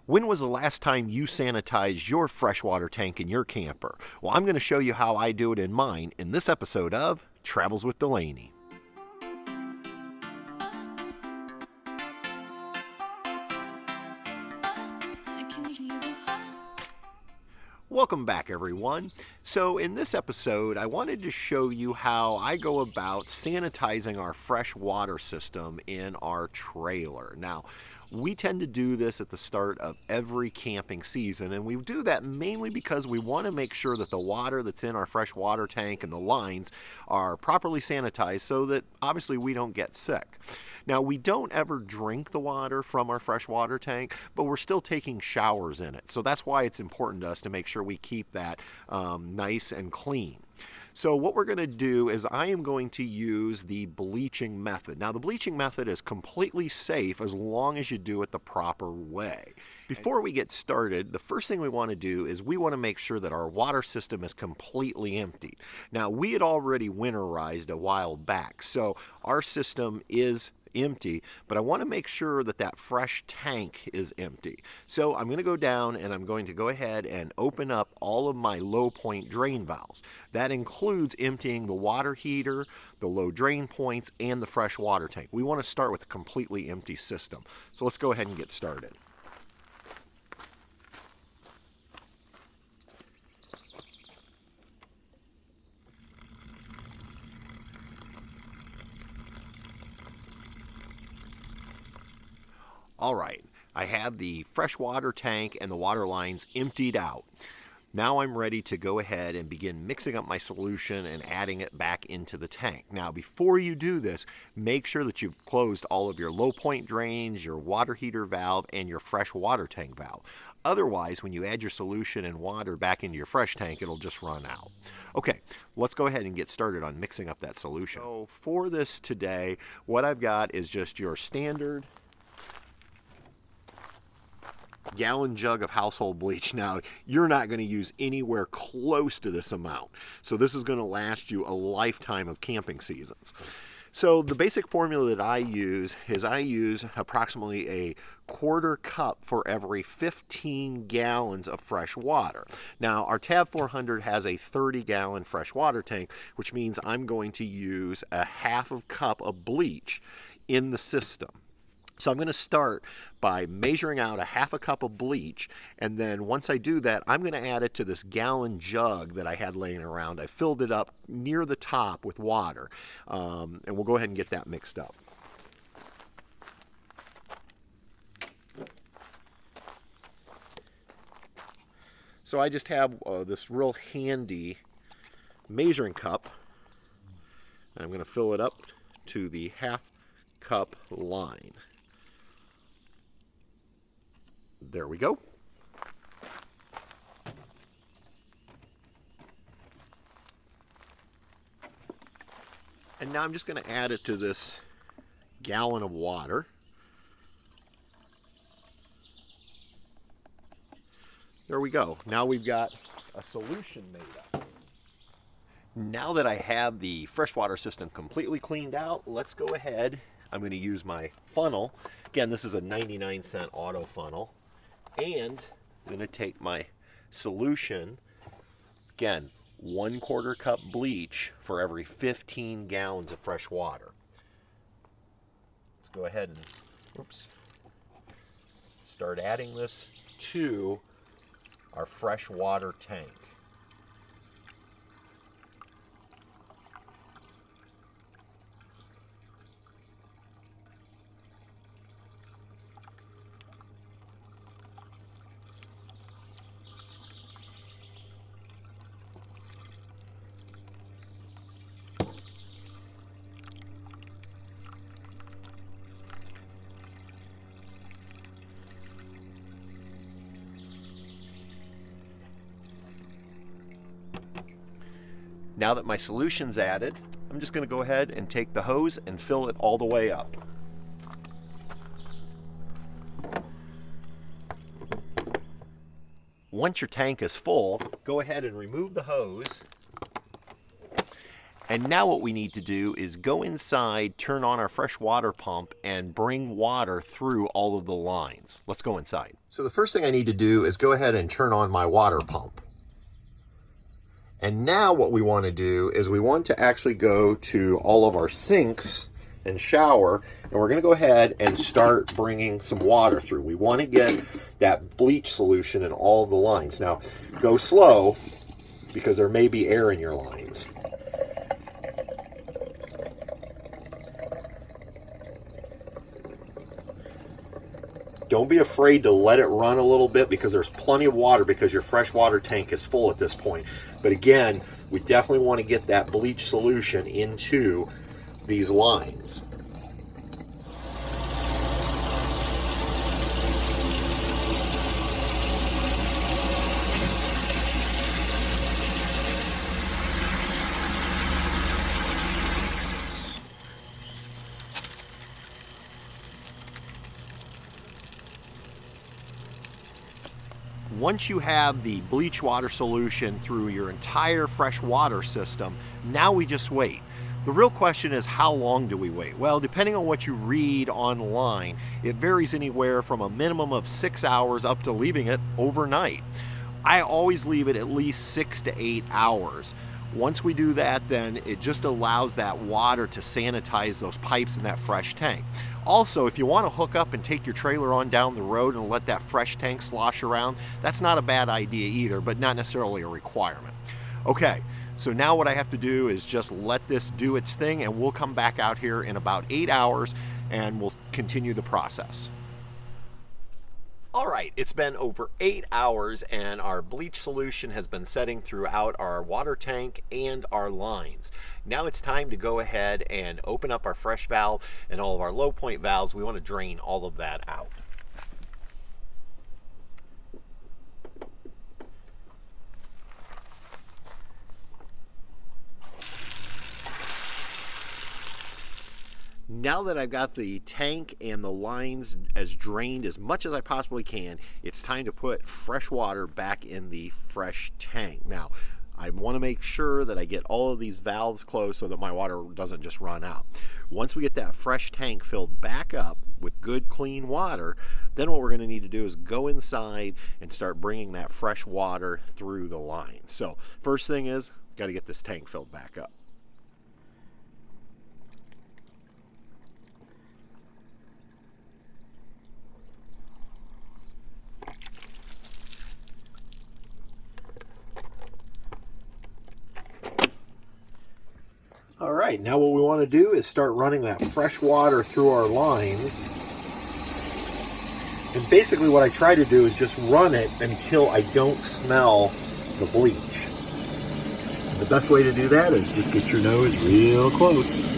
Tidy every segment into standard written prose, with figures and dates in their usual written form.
When was the last time you sanitized your freshwater tank in your camper? Well, I'm going to show you how I do it in mine in this episode of Travels with Delaney. Welcome back, everyone. So in this episode, I wanted to show you how I go about sanitizing our fresh water system in our trailer. Now, we tend to do this at the start of every camping season, and we do that mainly because we want to make sure that the water that's in our fresh water tank and the lines are properly sanitized so that obviously we don't get sick. Now, we don't ever drink the water from our fresh water tank, but we're still taking showers in it. So that's why it's important to us to make sure we keep that nice and clean. So what we're going to do is I am going to use the bleaching method. Now, the bleaching method is completely safe as long as you do it the proper way. Before we get started, the first thing we want to do is we want to make sure that our water system is completely empty. Now, we had already winterized a while back, so our system is empty, but I want to make sure that that fresh tank is empty. So I'm going to go down and I'm going to go ahead and open up all of my low point drain valves. That includes emptying the water heater, the low drain points, and the fresh water tank. We want to start with a completely empty system. So let's go ahead and get started. All right, I have the freshwater tank and the water lines emptied out. Now I'm ready to go ahead and begin mixing up my solution and adding it back into the tank. Now, before you do this, make sure that you've closed all of your low point drains, your water heater valve, and your fresh water tank valve. Otherwise, when you add your solution and water back into your fresh tank, it'll just run out. Okay, let's go ahead and get started on mixing up that solution. So for this today, what I've got is just your standard gallon jug of household bleach. Now, you're not going to use anywhere close to this amount, so this is going to last you a lifetime of camping seasons. So the basic formula that I use is I use approximately a quarter cup for every 15 gallons of fresh water. Now, our Tab 400 has a 30-gallon fresh water tank, which means I'm going to use a half of cup of bleach in the system. So I'm going to start by measuring out a half a cup of bleach, and then once I do that, I'm going to add it to this gallon jug that I had laying around. I filled it up near the top with water, and we'll go ahead and get that mixed up. So I just have this real handy measuring cup, and I'm going to fill it up to the half cup line. There we go. And now I'm just going to add it to this gallon of water. There we go. Now we've got a solution made up. Now that I have the freshwater system completely cleaned out, let's go ahead. I'm going to use my funnel. Again, this is a 99-cent auto funnel. And I'm going to take my solution, again, 1/4 cup bleach for every 15 gallons of fresh water. Let's go ahead and start adding this to our fresh water tank. Now that my solution's added, I'm just going to go ahead and take the hose and fill it all the way up. Once your tank is full, go ahead and remove the hose And now what we need to do is go inside, turn on our fresh water pump, and bring water through all of the lines. Let's go inside. So the first thing I need to do is go ahead and turn on my water pump. And now what we want to do is we want to actually go to all of our sinks and shower, and we're going to go ahead and start bringing some water through. We want to get that bleach solution in all of the lines. Now, go slow because there may be air in your lines. Don't be afraid to let it run a little bit because there's plenty of water because your fresh water tank is full at this point. But again, we definitely want to get that bleach solution into these lines. Once you have the bleach water solution through your entire fresh water system, now we just wait. The real question is, how long do we wait? Well, depending on what you read online, it varies anywhere from a minimum of 6 hours up to leaving it overnight. I always leave it at least 6 to 8 hours. Once we do that, then it just allows that water to sanitize those pipes in that fresh tank. Also, if you want to hook up and take your trailer on down the road and let that fresh tank slosh around, that's not a bad idea either, but not necessarily a requirement. Okay, so now what I have to do is just let this do its thing, and we'll come back out here in about 8 hours and we'll continue the process. All right, it's been over 8 hours and our bleach solution has been setting throughout our water tank and our lines. Now it's time to go ahead and open up our fresh valve and all of our low point valves. We want to drain all of that out. Now that I've got the tank and the lines as drained as much as I possibly can, it's time to put fresh water back in the fresh tank. Now, I want to make sure that I get all of these valves closed so that my water doesn't just run out. Once we get that fresh tank filled back up with good clean water, then what we're going to need to do is go inside and start bringing that fresh water through the line. So first thing is, got to get this tank filled back up. All right, now what we want to do is start running that fresh water through our lines. And basically what I try to do is just run it until I don't smell the bleach. And the best way to do that is just get your nose real close.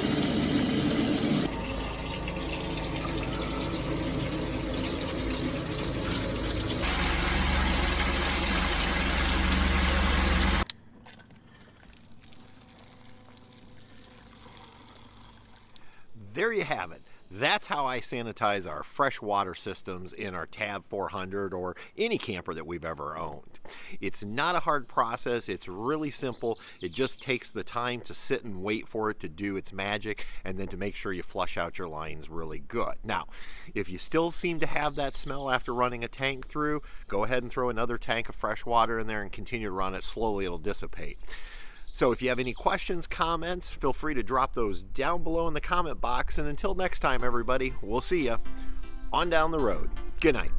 There you have it. That's how I sanitize our fresh water systems in our Tab 400 or any camper that we've ever owned. It's not a hard process. It's really simple. It just takes the time to sit and wait for it to do its magic and then to make sure you flush out your lines really good. Now, if you still seem to have that smell after running a tank through, go ahead and throw another tank of fresh water in there and continue to run it. Slowly it'll dissipate. So if you have any questions, comments, feel free to drop those down below in the comment box. And until next time, everybody, we'll see you on down the road. Good night.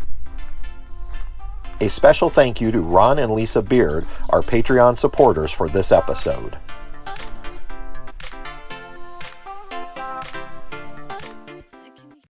A special thank you to Ron and Lisa Beard, our Patreon supporters for this episode.